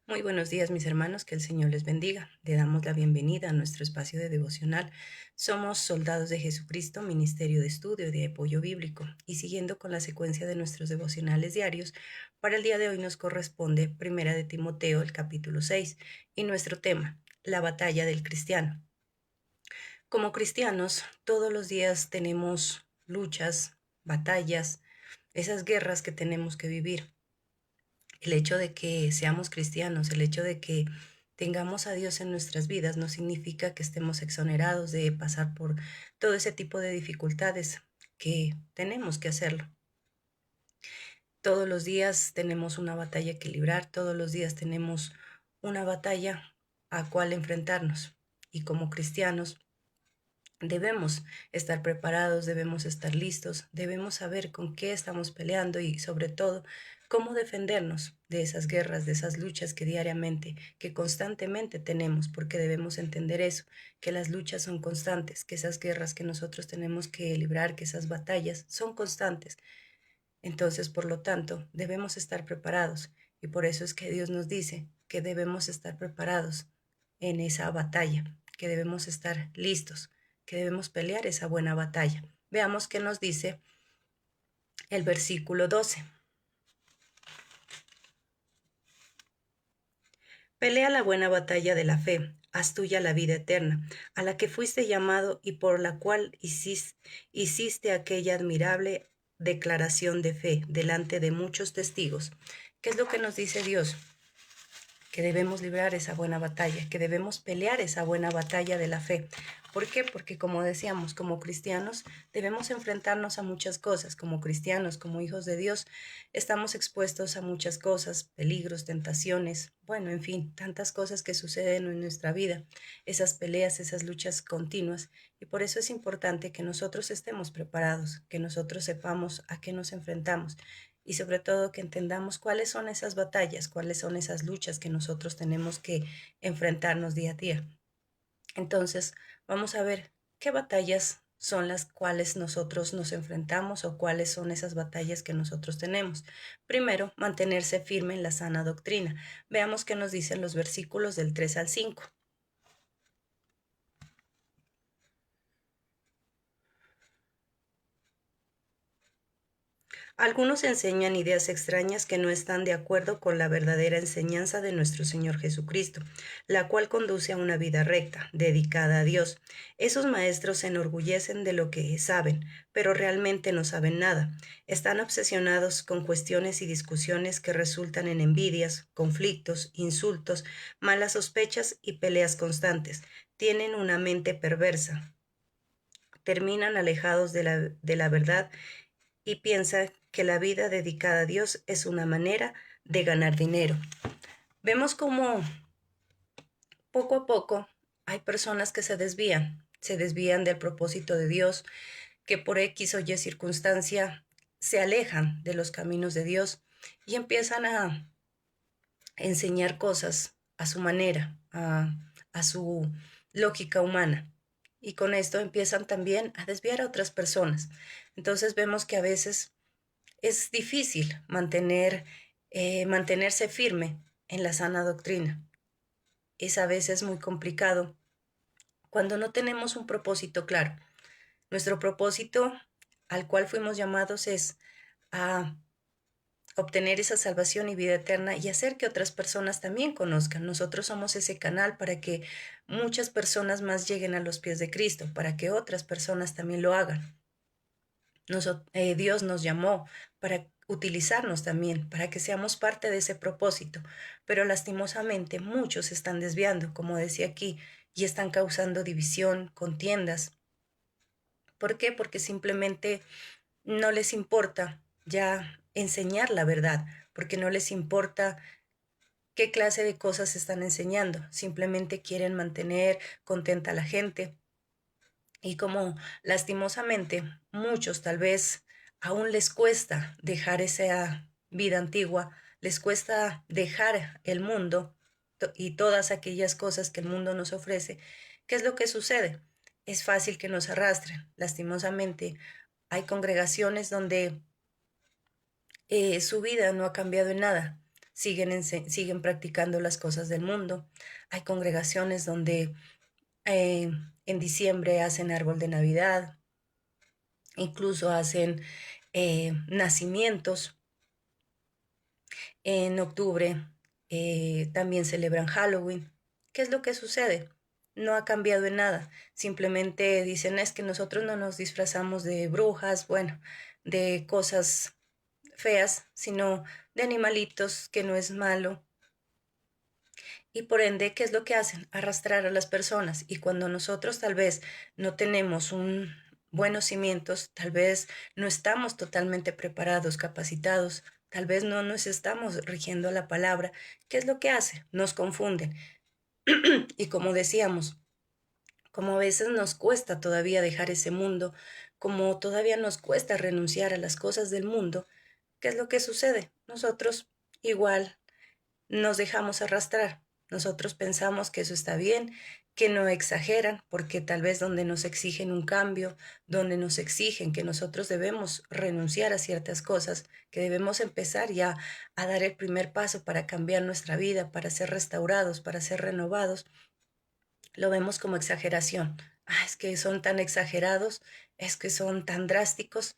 Muy buenos días, mis hermanos, que el Señor les bendiga. Le damos la bienvenida a nuestro espacio de devocional. Somos Soldados de Jesucristo, Ministerio de Estudio y de Apoyo Bíblico. Y siguiendo con la secuencia de nuestros devocionales diarios, para el día de hoy nos corresponde Primera de Timoteo, el capítulo 6, y nuestro tema, la batalla del cristiano. Como cristianos, todos los días tenemos luchas, batallas, esas guerras que tenemos que vivir. El hecho de que seamos cristianos, el hecho de que tengamos a Dios en nuestras vidas no significa que estemos exonerados de pasar por todo ese tipo de dificultades que tenemos que hacerlo. Todos los días tenemos una batalla que librar, todos los días tenemos una batalla a cual enfrentarnos. Y como cristianos debemos estar preparados, debemos estar listos, debemos saber con qué estamos peleando y sobre todo cómo defendernos de esas guerras, de esas luchas que diariamente, que constantemente tenemos, porque debemos entender eso, que las luchas son constantes, que esas guerras que nosotros tenemos que librar, que esas batallas son constantes. Entonces, por lo tanto, debemos estar preparados y por eso es que Dios nos dice que debemos estar preparados en esa batalla, que debemos estar listos, que debemos pelear esa buena batalla. Veamos qué nos dice el versículo 12. Pelea la buena batalla de la fe, haz tuya la vida eterna, a la que fuiste llamado y por la cual hiciste aquella admirable declaración de fe delante de muchos testigos. ¿Qué es lo que nos dice Dios? Que debemos librar esa buena batalla, que debemos pelear esa buena batalla de la fe. ¿Por qué? Porque como decíamos, como cristianos debemos enfrentarnos a muchas cosas, como cristianos, como hijos de Dios, estamos expuestos a muchas cosas, peligros, tentaciones, bueno, en fin, tantas cosas que suceden en nuestra vida, esas peleas, esas luchas continuas, y por eso es importante que nosotros estemos preparados, que nosotros sepamos a qué nos enfrentamos y sobre todo que entendamos cuáles son esas batallas, cuáles son esas luchas que nosotros tenemos que enfrentarnos día a día. Entonces, vamos a ver qué batallas son las cuales nosotros nos enfrentamos o cuáles son esas batallas que nosotros tenemos. Primero, mantenerse firme en la sana doctrina. Veamos qué nos dicen los versículos del 3 al 5. Algunos enseñan ideas extrañas que no están de acuerdo con la verdadera enseñanza de nuestro Señor Jesucristo, la cual conduce a una vida recta, dedicada a Dios. Esos maestros se enorgullecen de lo que saben, pero realmente no saben nada. Están obsesionados con cuestiones y discusiones que resultan en envidias, conflictos, insultos, malas sospechas y peleas constantes. Tienen una mente perversa. Terminan alejados de la verdad y piensa que la vida dedicada a Dios es una manera de ganar dinero. Vemos como poco a poco hay personas que se desvían del propósito de Dios, que por X o Y circunstancia se alejan de los caminos de Dios y empiezan a enseñar cosas a su manera, a su lógica humana. Y con esto empiezan también a desviar a otras personas. Entonces vemos que a veces es difícil mantenerse firme en la sana doctrina. Es a veces muy complicado cuando no tenemos un propósito claro. Nuestro propósito al cual fuimos llamados es a obtener esa salvación y vida eterna y hacer que otras personas también conozcan. Nosotros somos ese canal para que muchas personas más lleguen a los pies de Cristo, para que otras personas también lo hagan. Dios nos llamó para utilizarnos también, para que seamos parte de ese propósito, pero lastimosamente muchos se están desviando, como decía aquí, y están causando división, contiendas. ¿Por qué? Porque simplemente no les importa ya enseñar la verdad, porque no les importa qué clase de cosas están enseñando, simplemente quieren mantener contenta a la gente. Y como lastimosamente muchos tal vez aún les cuesta dejar esa vida antigua, les cuesta dejar el mundo y todas aquellas cosas que el mundo nos ofrece, ¿qué es lo que sucede? Es fácil que nos arrastren. Lastimosamente hay congregaciones donde su vida no ha cambiado en nada. siguen practicando las cosas del mundo. Hay congregaciones donde en diciembre hacen árbol de Navidad, incluso hacen nacimientos. En octubre también celebran Halloween. ¿Qué es lo que sucede? No ha cambiado en nada. Simplemente dicen es que nosotros no nos disfrazamos de brujas, bueno, de cosas feas, sino de animalitos, que no es malo. Y por ende, ¿qué es lo que hacen? Arrastrar a las personas. Y cuando nosotros tal vez no tenemos buenos cimientos, tal vez no estamos totalmente preparados, capacitados, tal vez no nos estamos rigiendo a la palabra, ¿qué es lo que hace? Nos confunden. Y como decíamos, como a veces nos cuesta todavía dejar ese mundo, como todavía nos cuesta renunciar a las cosas del mundo, ¿qué es lo que sucede? Nosotros igual nos dejamos arrastrar. Nosotros pensamos que eso está bien, que no exageran, porque tal vez donde nos exigen un cambio, donde nos exigen que nosotros debemos renunciar a ciertas cosas, que debemos empezar ya a dar el primer paso para cambiar nuestra vida, para ser restaurados, para ser renovados, lo vemos como exageración. Ah, es que son tan exagerados, es que son tan drásticos.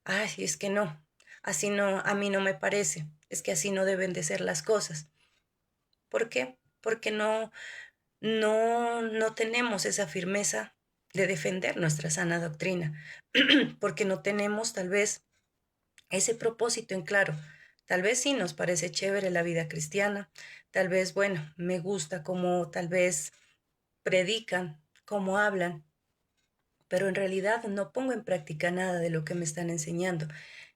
Ay, es que no, así no, a mí no me parece, es que así no deben de ser las cosas. ¿Por qué? Porque no tenemos esa firmeza de defender nuestra sana doctrina, porque no tenemos tal vez ese propósito en claro. Tal vez sí nos parece chévere la vida cristiana, tal vez, bueno, me gusta cómo tal vez predican, cómo hablan, pero en realidad no pongo en práctica nada de lo que me están enseñando.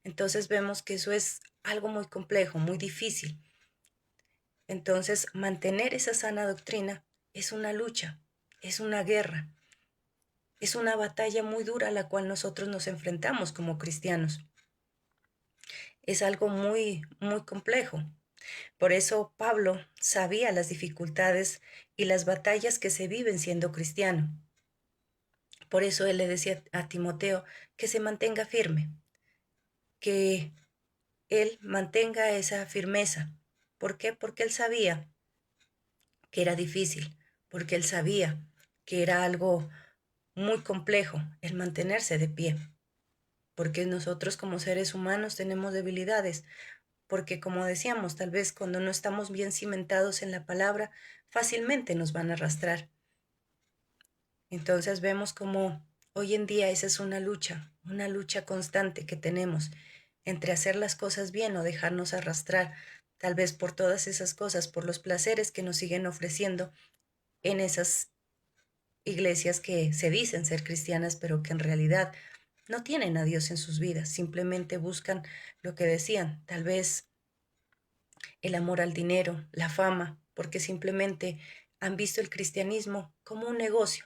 Entonces vemos que eso es algo muy complejo, muy difícil. Entonces, mantener esa sana doctrina es una lucha, es una guerra, es una batalla muy dura a la cual nosotros nos enfrentamos como cristianos. Es algo muy, muy complejo. Por eso Pablo sabía las dificultades y las batallas que se viven siendo cristiano. Por eso él le decía a Timoteo que se mantenga firme, que él mantenga esa firmeza. ¿Por qué? Porque él sabía que era difícil, porque él sabía que era algo muy complejo el mantenerse de pie, porque nosotros como seres humanos tenemos debilidades, porque como decíamos, tal vez cuando no estamos bien cimentados en la palabra, fácilmente nos van a arrastrar. Entonces vemos como hoy en día esa es una lucha constante que tenemos entre hacer las cosas bien o dejarnos arrastrar, tal vez por todas esas cosas, por los placeres que nos siguen ofreciendo en esas iglesias que se dicen ser cristianas, pero que en realidad no tienen a Dios en sus vidas, simplemente buscan lo que decían, tal vez el amor al dinero, la fama, porque simplemente han visto el cristianismo como un negocio.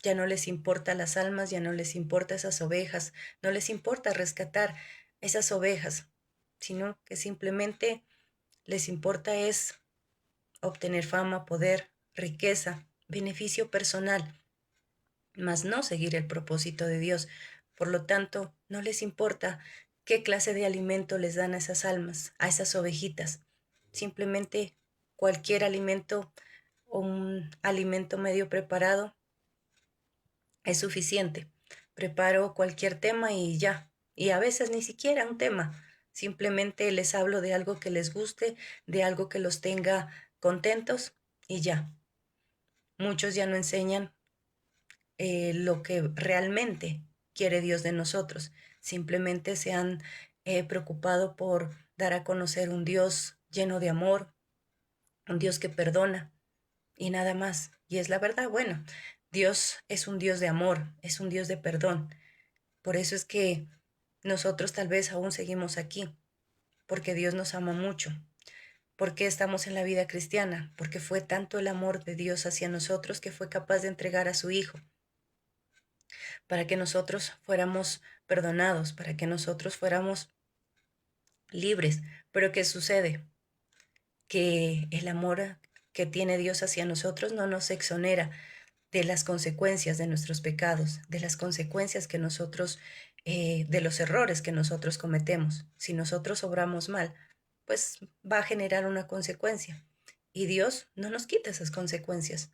Ya no les importa las almas, ya no les importa esas ovejas, no les importa rescatar esas ovejas, sino que simplemente les importa es obtener fama, poder, riqueza, beneficio personal, mas no seguir el propósito de Dios. Por lo tanto, no les importa qué clase de alimento les dan a esas almas, a esas ovejitas. Simplemente cualquier alimento o un alimento medio preparado es suficiente. Preparo cualquier tema y ya. Y a veces ni siquiera un tema. Simplemente les hablo de algo que les guste, de algo que los tenga contentos y ya. Muchos ya no enseñan lo que realmente quiere Dios de nosotros. Simplemente se han preocupado por dar a conocer un Dios lleno de amor, un Dios que perdona y nada más. Y es la verdad, bueno, Dios es un Dios de amor, es un Dios de perdón. Por eso es que nosotros tal vez aún seguimos aquí, porque Dios nos ama mucho. ¿Por qué estamos en la vida cristiana? Porque fue tanto el amor de Dios hacia nosotros que fue capaz de entregar a su Hijo para que nosotros fuéramos perdonados, para que nosotros fuéramos libres. Pero ¿qué sucede? Que el amor que tiene Dios hacia nosotros no nos exonera de las consecuencias de nuestros pecados, de las consecuencias que nosotros, de los errores que nosotros cometemos. Si nosotros obramos mal, pues va a generar una consecuencia. Y Dios no nos quita esas consecuencias,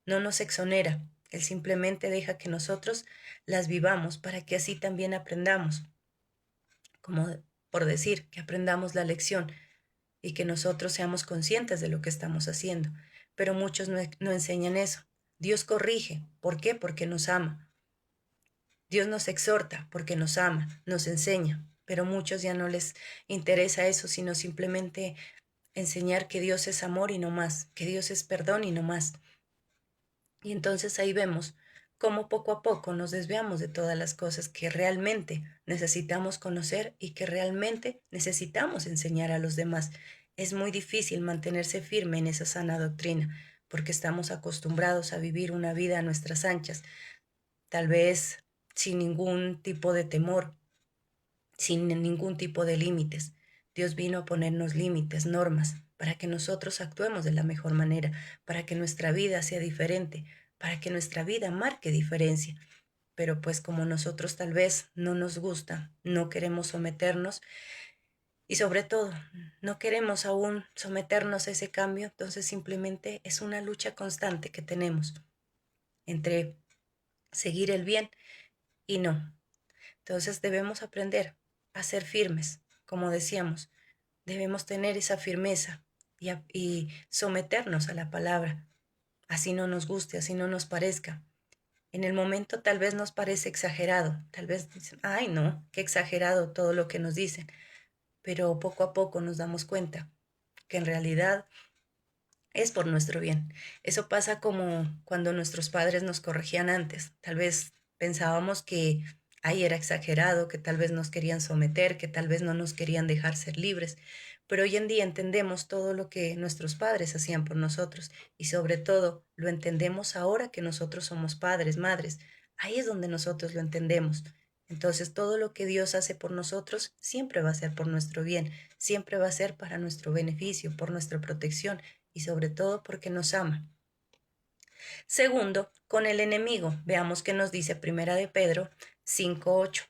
no nos exonera. Él simplemente deja que nosotros las vivamos para que así también aprendamos, como por decir, que aprendamos la lección y que nosotros seamos conscientes de lo que estamos haciendo. Pero muchos no enseñan eso. Dios corrige. ¿Por qué? Porque nos ama. Dios nos exhorta porque nos ama, nos enseña. Pero muchos ya no les interesa eso, sino simplemente enseñar que Dios es amor y no más, que Dios es perdón y no más. Y entonces ahí vemos cómo poco a poco nos desviamos de todas las cosas que realmente necesitamos conocer y que realmente necesitamos enseñar a los demás. Es muy difícil mantenerse firme en esa sana doctrina, porque estamos acostumbrados a vivir una vida a nuestras anchas, tal vez sin ningún tipo de temor, sin ningún tipo de límites. Dios vino a ponernos límites, normas, para que nosotros actuemos de la mejor manera, para que nuestra vida sea diferente, para que nuestra vida marque diferencia. Pero pues como nosotros tal vez no nos gusta, no queremos someternos y sobre todo no queremos aún someternos a ese cambio, entonces simplemente es una lucha constante que tenemos entre seguir el bien y no. Entonces debemos aprender a ser firmes, como decíamos, debemos tener esa firmeza y someternos a la palabra, así no nos guste, así no nos parezca. En el momento tal vez nos parece exagerado, tal vez dicen, ay no, qué exagerado todo lo que nos dicen, pero poco a poco nos damos cuenta que en realidad es por nuestro bien. Eso pasa como cuando nuestros padres nos corregían antes. Tal vez pensábamos que ahí era exagerado, que tal vez nos querían someter, que tal vez no nos querían dejar ser libres. Pero hoy en día entendemos todo lo que nuestros padres hacían por nosotros y sobre todo lo entendemos ahora que nosotros somos padres, madres. Ahí es donde nosotros lo entendemos. Entonces todo lo que Dios hace por nosotros siempre va a ser por nuestro bien, siempre va a ser para nuestro beneficio, por nuestra protección y sobre todo porque nos ama. Segundo, con el enemigo. Veamos qué nos dice Primera de Pedro 5:8.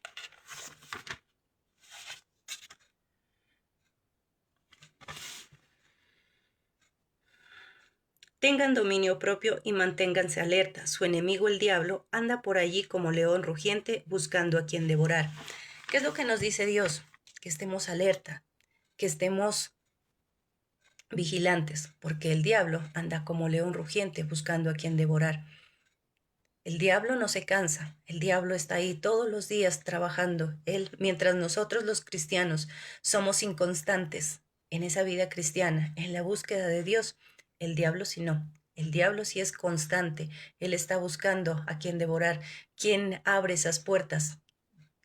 Tengan dominio propio y manténganse alerta. Su enemigo el diablo anda por allí como león rugiente buscando a quien devorar. ¿Qué es lo que nos dice Dios? Que estemos alerta, que estemos vigilantes, porque el diablo anda como león rugiente buscando a quien devorar. El diablo no se cansa, el diablo está ahí todos los días trabajando. Él, mientras nosotros los cristianos somos inconstantes en esa vida cristiana, en la búsqueda de Dios, el diablo sí no. El diablo sí es constante. Él está buscando a quien devorar, quien abre esas puertas,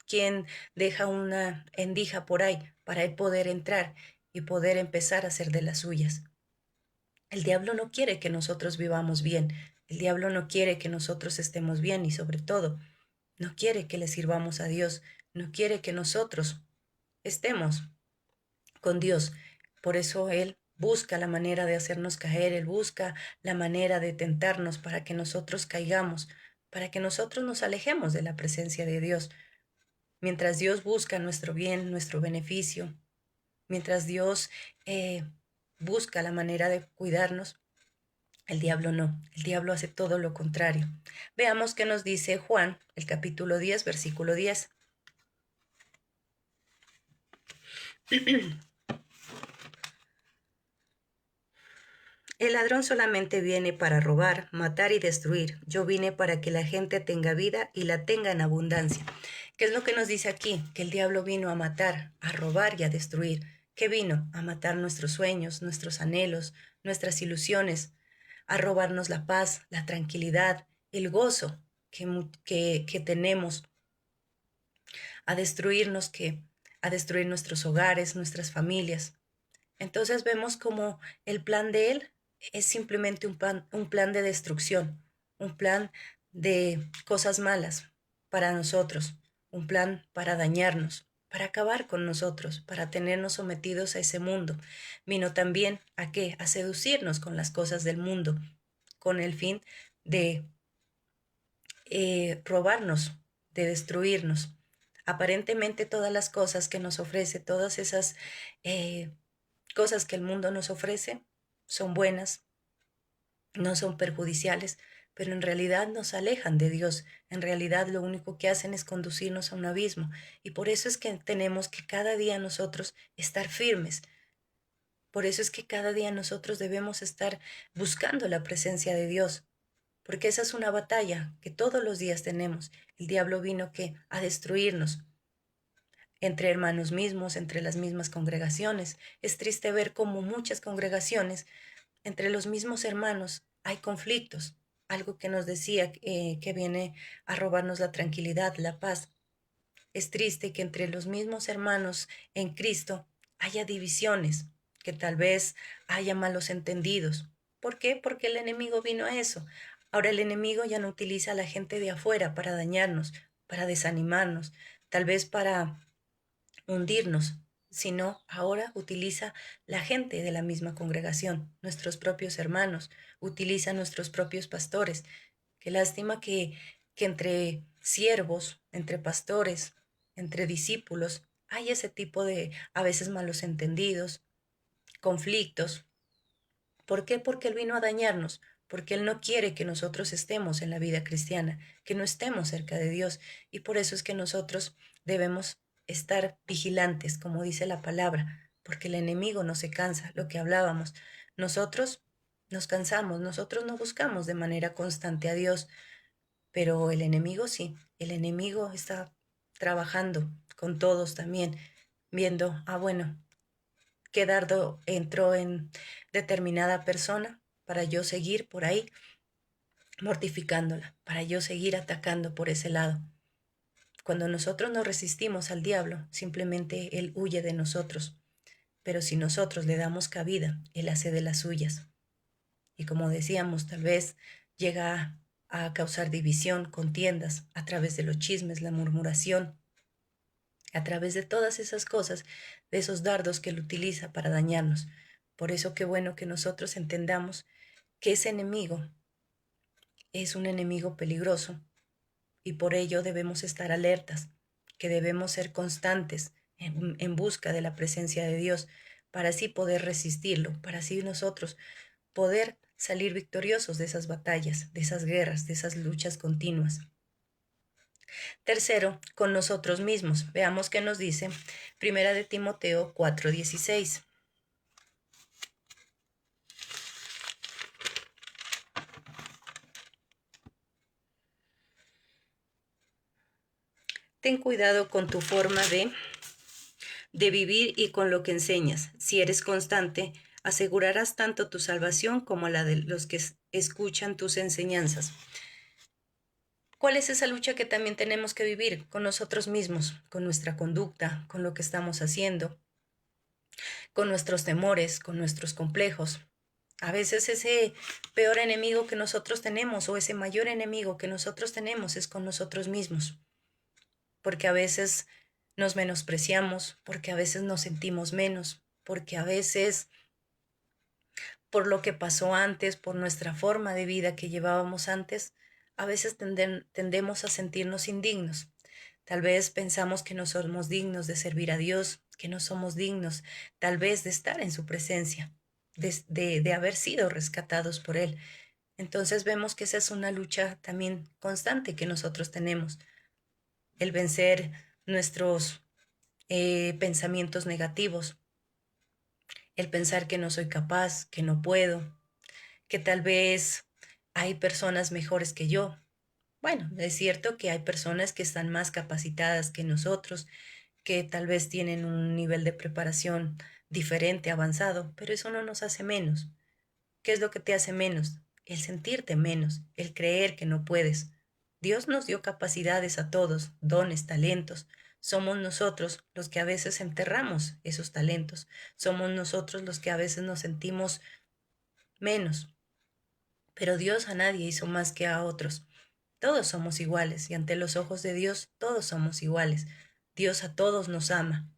quien deja una endija por ahí para él poder entrar y poder empezar a hacer de las suyas. El diablo no quiere que nosotros vivamos bien. El diablo no quiere que nosotros estemos bien y sobre todo, no quiere que le sirvamos a Dios. No quiere que nosotros estemos con Dios. Por eso Él busca la manera de hacernos caer. Él busca la manera de tentarnos para que nosotros caigamos, para que nosotros nos alejemos de la presencia de Dios. Mientras Dios busca nuestro bien, nuestro beneficio, mientras Dios busca la manera de cuidarnos, el diablo no, el diablo hace todo lo contrario. Veamos qué nos dice Juan, el capítulo 10, versículo 10. El ladrón solamente viene para robar, matar y destruir. Yo vine para que la gente tenga vida y la tenga en abundancia. ¿Qué es lo que nos dice aquí? Que el diablo vino a matar, a robar y a destruir. ¿Qué vino? A matar nuestros sueños, nuestros anhelos, nuestras ilusiones, a robarnos la paz, la tranquilidad, el gozo que tenemos, a destruirnos, a destruir nuestros hogares, nuestras familias. Entonces vemos como el plan de él es simplemente un plan de destrucción, un plan de cosas malas para nosotros, un plan para dañarnos, para acabar con nosotros, para tenernos sometidos a ese mundo. Vino también a qué? A seducirnos con las cosas del mundo, con el fin de robarnos, de destruirnos. Aparentemente todas las cosas que nos ofrece, todas esas cosas que el mundo nos ofrece son buenas, no son perjudiciales, pero en realidad nos alejan de Dios. En realidad lo único que hacen es conducirnos a un abismo. Y por eso es que tenemos que cada día nosotros estar firmes. Por eso es que cada día nosotros debemos estar buscando la presencia de Dios, porque esa es una batalla que todos los días tenemos. El diablo vino que a destruirnos entre hermanos mismos, entre las mismas congregaciones. Es triste ver cómo muchas congregaciones, entre los mismos hermanos, hay conflictos, algo que nos decía que viene a robarnos la tranquilidad, la paz. Es triste que entre los mismos hermanos en Cristo haya divisiones, que tal vez haya malos entendidos. ¿Por qué? Porque el enemigo vino a eso. Ahora el enemigo ya no utiliza a la gente de afuera para dañarnos, para desanimarnos, tal vez para hundirnos, sino ahora utiliza la gente de la misma congregación, nuestros propios hermanos, utiliza nuestros propios pastores. Qué lástima que entre siervos, entre pastores, entre discípulos, hay ese tipo de a veces malos entendidos, conflictos. ¿Por qué? Porque Él vino a dañarnos, porque Él no quiere que nosotros estemos en la vida cristiana, que no estemos cerca de Dios. Y por eso es que nosotros debemos estar vigilantes, como dice la palabra, porque el enemigo no se cansa, lo que hablábamos. Nosotros nos cansamos, nosotros no buscamos de manera constante a Dios, pero el enemigo sí, el enemigo está trabajando con todos también, viendo, bueno, qué dardo entró en determinada persona para yo seguir por ahí mortificándola, para yo seguir atacando por ese lado. Cuando nosotros nos resistimos al diablo, simplemente él huye de nosotros. Pero si nosotros le damos cabida, él hace de las suyas. Y como decíamos, tal vez llega a causar división, contiendas, a través de los chismes, la murmuración, a través de todas esas cosas, de esos dardos que él utiliza para dañarnos. Por eso qué bueno que nosotros entendamos que ese enemigo es un enemigo peligroso y por ello debemos estar alertas, que debemos ser constantes en busca de la presencia de Dios para así poder resistirlo, para así nosotros poder salir victoriosos de esas batallas, de esas guerras, de esas luchas continuas. Tercero, con nosotros mismos. Veamos qué nos dice Primera de Timoteo 4:16. Ten cuidado con tu forma de vivir y con lo que enseñas. Si eres constante, asegurarás tanto tu salvación como la de los que escuchan tus enseñanzas. ¿Cuál es esa lucha que también tenemos que vivir con nosotros mismos, con nuestra conducta, con lo que estamos haciendo, con nuestros temores, con nuestros complejos? A veces ese peor enemigo que nosotros tenemos o ese mayor enemigo que nosotros tenemos es con nosotros mismos, porque a veces nos menospreciamos, porque a veces nos sentimos menos, porque a veces por lo que pasó antes, por nuestra forma de vida que llevábamos antes, a veces tendemos a sentirnos indignos. Tal vez pensamos que no somos dignos de servir a Dios, que no somos dignos tal vez de estar en su presencia, de haber sido rescatados por Él. Entonces vemos que esa es una lucha también constante que nosotros tenemos, el vencer nuestros pensamientos negativos, el pensar que no soy capaz, que no puedo, que tal vez hay personas mejores que yo. Bueno, es cierto que hay personas que están más capacitadas que nosotros, que tal vez tienen un nivel de preparación diferente, avanzado, pero eso no nos hace menos. ¿Qué es lo que te hace menos? El sentirte menos, el creer que no puedes. Dios nos dio capacidades a todos, dones, talentos. Somos nosotros los que a veces enterramos esos talentos. Somos nosotros los que a veces nos sentimos menos. Pero Dios a nadie hizo más que a otros. Todos somos iguales y ante los ojos de Dios todos somos iguales. Dios a todos nos ama,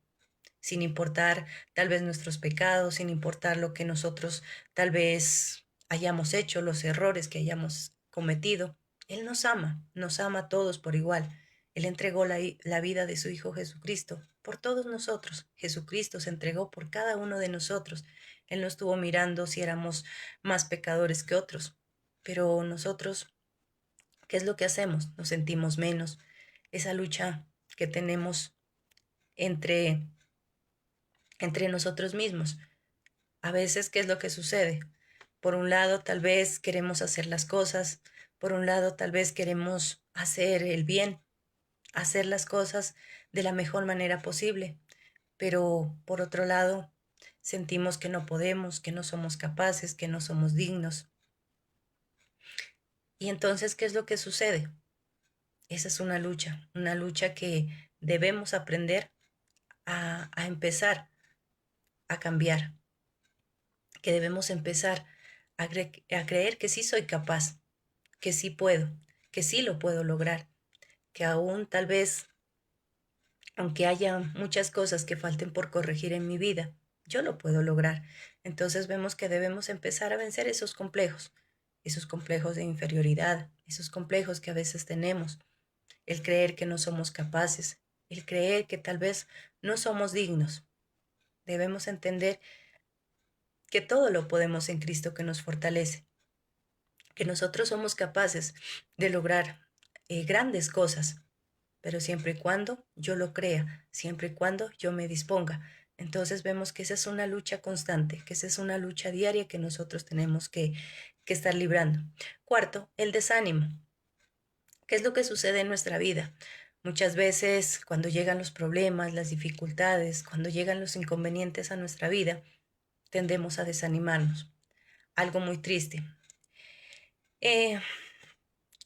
sin importar tal vez nuestros pecados, sin importar lo que nosotros tal vez hayamos hecho, los errores que hayamos cometido. Él nos ama a todos por igual. Él entregó la vida de su Hijo Jesucristo por todos nosotros. Jesucristo se entregó por cada uno de nosotros. Él no estuvo mirando si éramos más pecadores que otros, pero nosotros, ¿qué es lo que hacemos? Nos sentimos menos. Esa lucha que tenemos entre, entre nosotros mismos. A veces, ¿qué es lo que sucede? Por un lado, tal vez queremos hacer las cosas, por un lado, tal vez queremos hacer el bien, hacer las cosas de la mejor manera posible, pero por otro lado, sentimos que no podemos, que no somos capaces, que no somos dignos. Y entonces, ¿qué es lo que sucede? Esa es una lucha que debemos aprender a empezar a cambiar, que debemos empezar a creer que sí soy capaz, que sí puedo, que sí lo puedo lograr, que aún tal vez, aunque haya muchas cosas que falten por corregir en mi vida, yo lo puedo lograr. Entonces vemos que debemos empezar a vencer esos complejos de inferioridad, esos complejos que a veces tenemos, el creer que no somos capaces, el creer que tal vez no somos dignos. Debemos entender que todo lo podemos en Cristo que nos fortalece, que nosotros somos capaces de lograr grandes cosas, pero siempre y cuando yo lo crea, siempre y cuando yo me disponga. Entonces vemos que esa es una lucha constante, que esa es una lucha diaria que nosotros tenemos que estar librando. Cuarto, el desánimo. ¿Qué es lo que sucede en nuestra vida? Muchas veces cuando llegan los problemas, las dificultades, cuando llegan los inconvenientes a nuestra vida, tendemos a desanimarnos. Algo muy triste. Eh,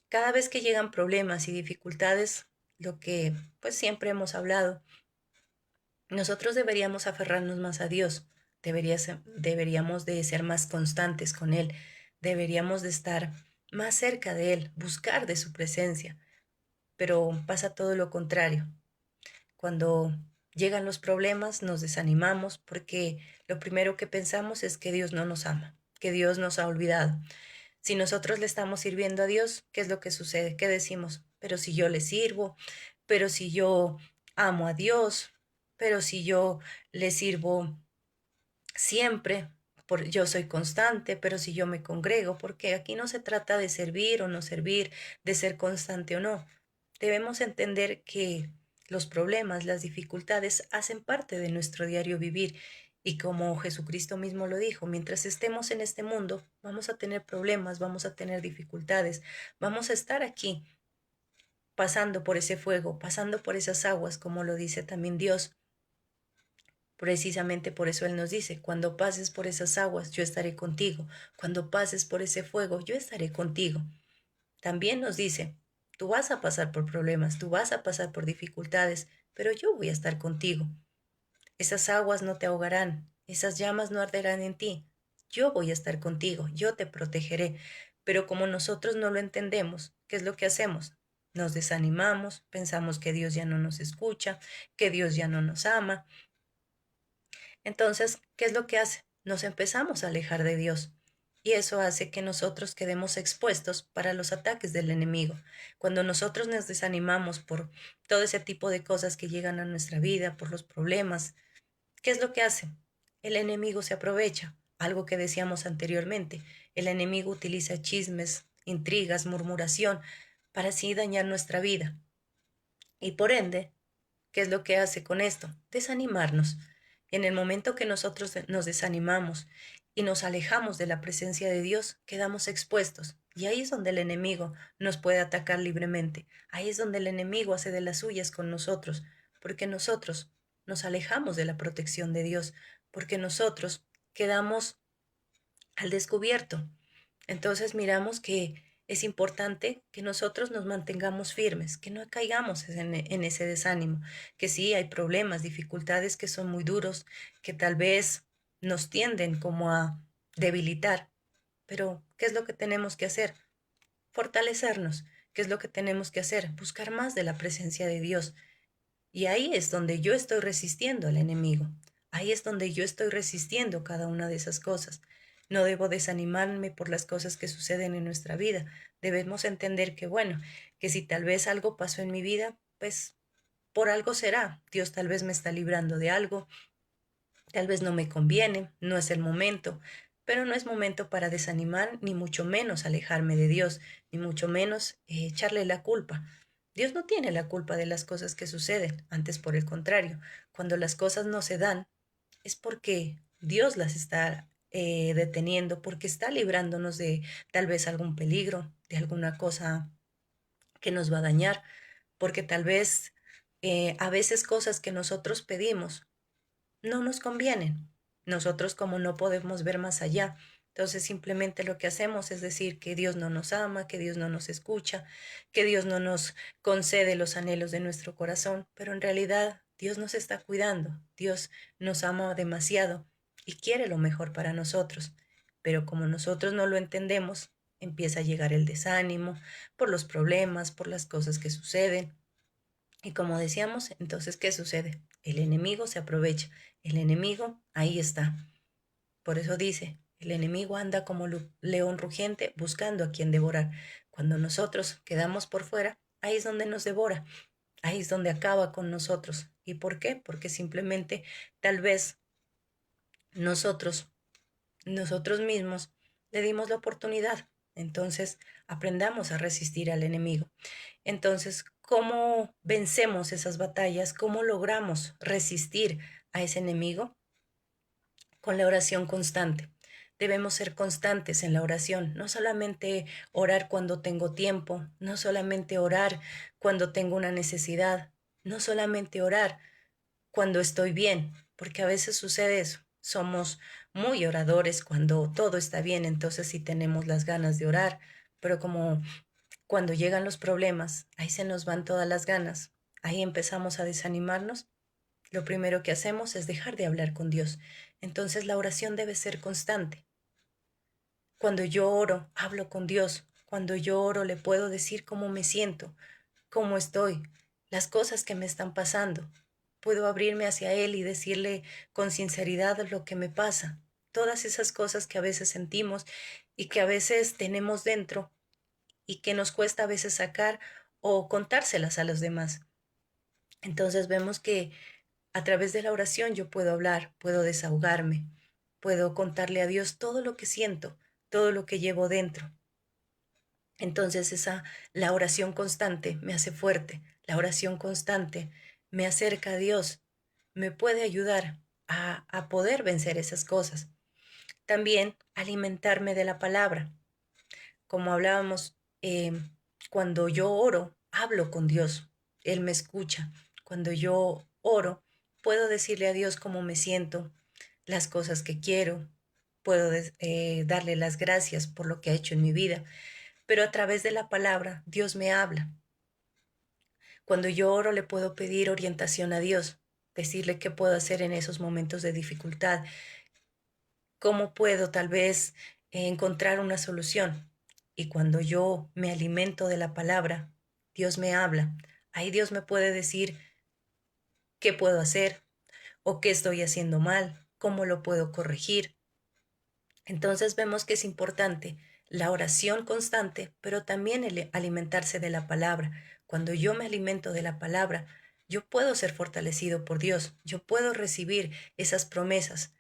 Cada vez que llegan problemas y dificultades, lo que pues siempre hemos hablado, nosotros deberíamos aferrarnos más a Dios, deberíamos de ser más constantes con Él, deberíamos de estar más cerca de Él, buscar de su presencia, pero pasa todo lo contrario. Cuando llegan los problemas nos desanimamos porque lo primero que pensamos es que Dios no nos ama, que Dios nos ha olvidado. Si nosotros le estamos sirviendo a Dios, ¿qué es lo que sucede? ¿Qué decimos? Pero si yo le sirvo, pero si yo amo a Dios, pero si yo le sirvo siempre, yo soy constante, pero si yo me congrego, porque aquí no se trata de servir o no servir, de ser constante o no. Debemos entender que los problemas, las dificultades hacen parte de nuestro diario vivir y como Jesucristo mismo lo dijo, mientras estemos en este mundo, vamos a tener problemas, vamos a tener dificultades, vamos a estar aquí pasando por ese fuego, pasando por esas aguas, como lo dice también Dios. Precisamente por eso Él nos dice, cuando pases por esas aguas, yo estaré contigo. Cuando pases por ese fuego, yo estaré contigo. También nos dice, tú vas a pasar por problemas, tú vas a pasar por dificultades, pero yo voy a estar contigo. Esas aguas no te ahogarán, esas llamas no arderán en ti. Yo voy a estar contigo, yo te protegeré. Pero como nosotros no lo entendemos, ¿qué es lo que hacemos? Nos desanimamos, pensamos que Dios ya no nos escucha, que Dios ya no nos ama. Entonces, ¿qué es lo que hace? Nos empezamos a alejar de Dios. Y eso hace que nosotros quedemos expuestos para los ataques del enemigo. Cuando nosotros nos desanimamos por todo ese tipo de cosas que llegan a nuestra vida, por los problemas, ¿qué es lo que hace? El enemigo se aprovecha, algo que decíamos anteriormente. El enemigo utiliza chismes, intrigas, murmuración, para así dañar nuestra vida. Y por ende, ¿qué es lo que hace con esto? Desanimarnos. En el momento que nosotros nos desanimamos y nos alejamos de la presencia de Dios, quedamos expuestos. Y ahí es donde el enemigo nos puede atacar libremente. Ahí es donde el enemigo hace de las suyas con nosotros, porque nosotros nos alejamos de la protección de Dios, porque nosotros quedamos al descubierto. Entonces miramos que es importante que nosotros nos mantengamos firmes, que no caigamos en ese desánimo, que sí hay problemas, dificultades que son muy duros, que tal vez nos tienden como a debilitar, pero ¿qué es lo que tenemos que hacer? Fortalecernos. ¿Qué es lo que tenemos que hacer? Buscar más de la presencia de Dios. Y ahí es donde yo estoy resistiendo al enemigo. Ahí es donde yo estoy resistiendo cada una de esas cosas. No debo desanimarme por las cosas que suceden en nuestra vida. Debemos entender que, bueno, que si tal vez algo pasó en mi vida, pues por algo será. Dios tal vez me está librando de algo, tal vez no me conviene, no es el momento, pero no es momento para desanimar, ni mucho menos alejarme de Dios, ni mucho menos echarle la culpa. Dios no tiene la culpa de las cosas que suceden, antes por el contrario, cuando las cosas no se dan, es porque Dios las está deteniendo, porque está librándonos de tal vez algún peligro, de alguna cosa que nos va a dañar, porque tal vez a veces cosas que nosotros pedimos no nos convienen. Nosotros como no podemos ver más allá, entonces simplemente lo que hacemos es decir que Dios no nos ama, que Dios no nos escucha, que Dios no nos concede los anhelos de nuestro corazón, pero en realidad Dios nos está cuidando, Dios nos ama demasiado y quiere lo mejor para nosotros. Pero como nosotros no lo entendemos, empieza a llegar el desánimo por los problemas, por las cosas que suceden. Y como decíamos, entonces, ¿qué sucede? El enemigo se aprovecha. El enemigo ahí está. Por eso dice, el enemigo anda como león rugiente buscando a quien devorar. Cuando nosotros quedamos por fuera, ahí es donde nos devora. Ahí es donde acaba con nosotros. ¿Y por qué? Porque simplemente tal vez nosotros, nosotros mismos, le dimos la oportunidad. Entonces, aprendamos a resistir al enemigo. Entonces, ¿cómo vencemos esas batallas? ¿Cómo logramos resistir a ese enemigo? Con la oración constante. Debemos ser constantes en la oración, no solamente orar cuando tengo tiempo, no solamente orar cuando tengo una necesidad, no solamente orar cuando estoy bien, porque a veces sucede eso. Somos muy oradores cuando todo está bien, entonces sí tenemos las ganas de orar, pero como cuando llegan los problemas, ahí se nos van todas las ganas, ahí empezamos a desanimarnos, lo primero que hacemos es dejar de hablar con Dios. Entonces la oración debe ser constante. Cuando yo oro, hablo con Dios. Cuando yo oro, le puedo decir cómo me siento, cómo estoy, las cosas que me están pasando. Puedo abrirme hacia Él y decirle con sinceridad lo que me pasa. Todas esas cosas que a veces sentimos y que a veces tenemos dentro y que nos cuesta a veces sacar o contárselas a los demás. Entonces vemos que a través de la oración yo puedo hablar, puedo desahogarme, puedo contarle a Dios todo lo que siento, todo lo que llevo dentro. Entonces la oración constante me hace fuerte, la oración constante me acerca a Dios, me puede ayudar a poder vencer esas cosas. También alimentarme de la palabra. Como hablábamos, cuando yo oro, hablo con Dios, Él me escucha. Cuando yo oro, puedo decirle a Dios cómo me siento, las cosas que quiero, puedo darle las gracias por lo que ha hecho en mi vida, pero a través de la palabra Dios me habla. Cuando yo oro le puedo pedir orientación a Dios, decirle qué puedo hacer en esos momentos de dificultad, cómo puedo tal vez encontrar una solución. Y cuando yo me alimento de la palabra, Dios me habla. Ahí Dios me puede decir qué puedo hacer o qué estoy haciendo mal, cómo lo puedo corregir. Entonces vemos que es importante la oración constante, pero también el alimentarse de la palabra. Cuando yo me alimento de la palabra, yo puedo ser fortalecido por Dios, yo puedo recibir esas promesas.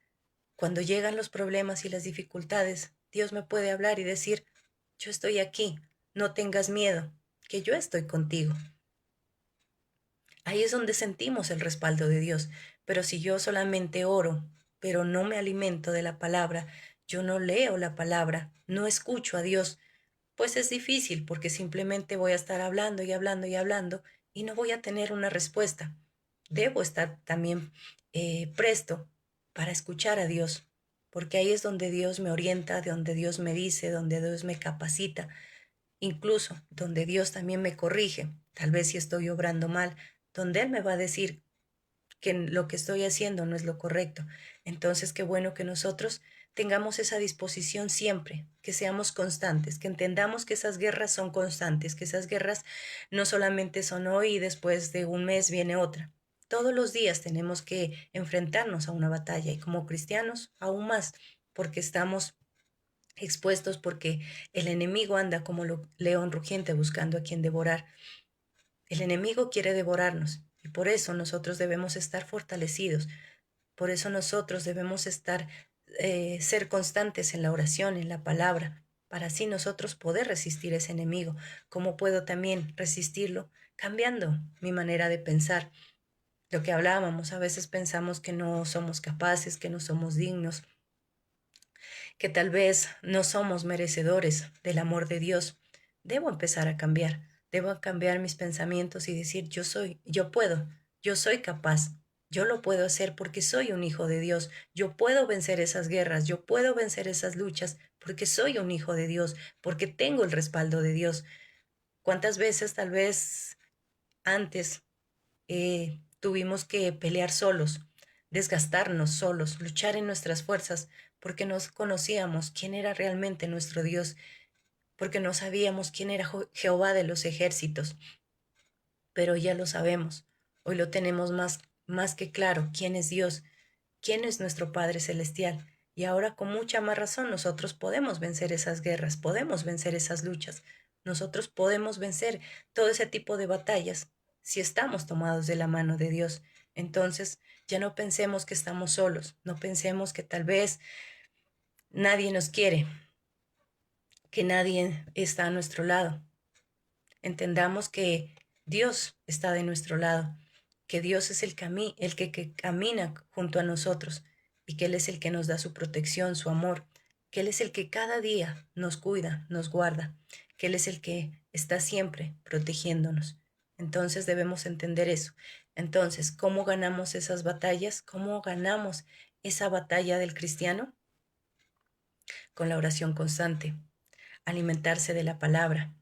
Cuando llegan los problemas y las dificultades, Dios me puede hablar y decir, yo estoy aquí, no tengas miedo, que yo estoy contigo. Ahí es donde sentimos el respaldo de Dios. Pero si yo solamente oro, pero no me alimento de la palabra, yo no leo la palabra, no escucho a Dios, pues es difícil porque simplemente voy a estar hablando y hablando y hablando y no voy a tener una respuesta. Debo estar también presto para escuchar a Dios, porque ahí es donde Dios me orienta, donde Dios me dice, donde Dios me capacita, incluso donde Dios también me corrige, tal vez si estoy obrando mal, donde Él me va a decir que lo que estoy haciendo no es lo correcto. Entonces, qué bueno que nosotros tengamos esa disposición siempre, que seamos constantes, que entendamos que esas guerras son constantes, que esas guerras no solamente son hoy y después de un mes viene otra. Todos los días tenemos que enfrentarnos a una batalla y como cristianos aún más, porque estamos expuestos, porque el enemigo anda como león rugiente buscando a quien devorar. El enemigo quiere devorarnos Y por eso nosotros debemos estar fortalecidos. Por eso nosotros debemos ser constantes en la oración, en la palabra, para así nosotros poder resistir ese enemigo. ¿Cómo puedo también resistirlo? Cambiando mi manera de pensar. Lo que hablábamos, a veces pensamos que no somos capaces, que no somos dignos, que tal vez no somos merecedores del amor de Dios. Debo empezar a cambiar, debo cambiar mis pensamientos y decir, yo puedo, yo soy capaz, yo lo puedo hacer porque soy un hijo de Dios, yo puedo vencer esas guerras, yo puedo vencer esas luchas porque soy un hijo de Dios, porque tengo el respaldo de Dios. ¿Cuántas veces tal vez antes tuvimos que pelear solos, desgastarnos solos, luchar en nuestras fuerzas, porque no conocíamos quién era realmente nuestro Dios, porque no sabíamos quién era Jehová de los ejércitos? Pero ya lo sabemos, hoy lo tenemos más que claro, quién es Dios, quién es nuestro Padre Celestial. Y ahora con mucha más razón nosotros podemos vencer esas guerras, podemos vencer esas luchas, nosotros podemos vencer todo ese tipo de batallas si estamos tomados de la mano de Dios. Entonces ya no pensemos que estamos solos, no pensemos que tal vez nadie nos quiere, que nadie está a nuestro lado. Entendamos que Dios está de nuestro lado, que Dios es el que camina junto a nosotros y que Él es el que nos da su protección, su amor, que Él es el que cada día nos cuida, nos guarda, que Él es el que está siempre protegiéndonos. Entonces debemos entender eso. Entonces, ¿cómo ganamos esas batallas? ¿Cómo ganamos esa batalla del cristiano? Con la oración constante, alimentarse de la palabra,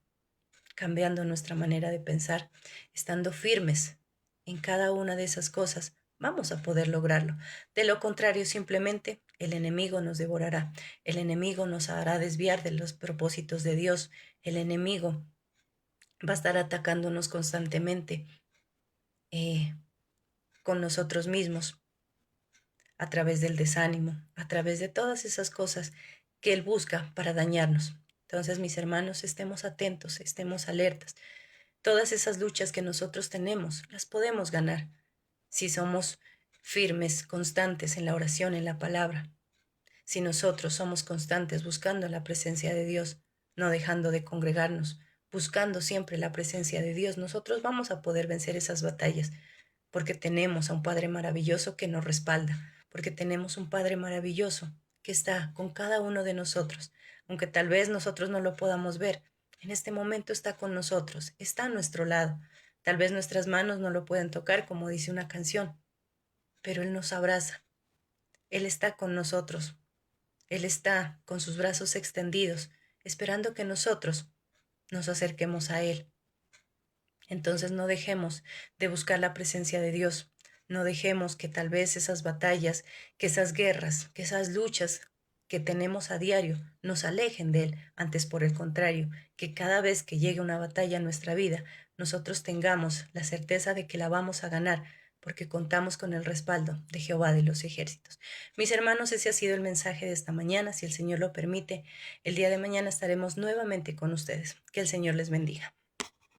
cambiando nuestra manera de pensar, estando firmes en cada una de esas cosas, vamos a poder lograrlo. De lo contrario, simplemente el enemigo nos devorará, el enemigo nos hará desviar de los propósitos de Dios, el enemigo va a estar atacándonos constantemente con nosotros mismos, a través del desánimo, a través de todas esas cosas que Él busca para dañarnos. Entonces, mis hermanos, estemos atentos, estemos alertas. Todas esas luchas que nosotros tenemos las podemos ganar si somos firmes, constantes en la oración, en la palabra. Si nosotros somos constantes buscando la presencia de Dios, no dejando de congregarnos, buscando siempre la presencia de Dios, nosotros vamos a poder vencer esas batallas, porque tenemos a un Padre maravilloso que nos respalda, porque tenemos un Padre maravilloso que está con cada uno de nosotros, aunque tal vez nosotros no lo podamos ver. En este momento está con nosotros, está a nuestro lado. Tal vez nuestras manos no lo pueden tocar, como dice una canción, pero Él nos abraza. Él está con nosotros. Él está con sus brazos extendidos, esperando que nosotros nos acerquemos a Él. Entonces no dejemos de buscar la presencia de Dios. No dejemos que tal vez esas batallas, que esas guerras, que esas luchas que tenemos a diario nos alejen de Él. Antes, por el contrario, que cada vez que llegue una batalla en nuestra vida, nosotros tengamos la certeza de que la vamos a ganar, porque contamos con el respaldo de Jehová de los ejércitos. Mis hermanos, ese ha sido el mensaje de esta mañana. Si el Señor lo permite, el día de mañana estaremos nuevamente con ustedes. Que el Señor les bendiga.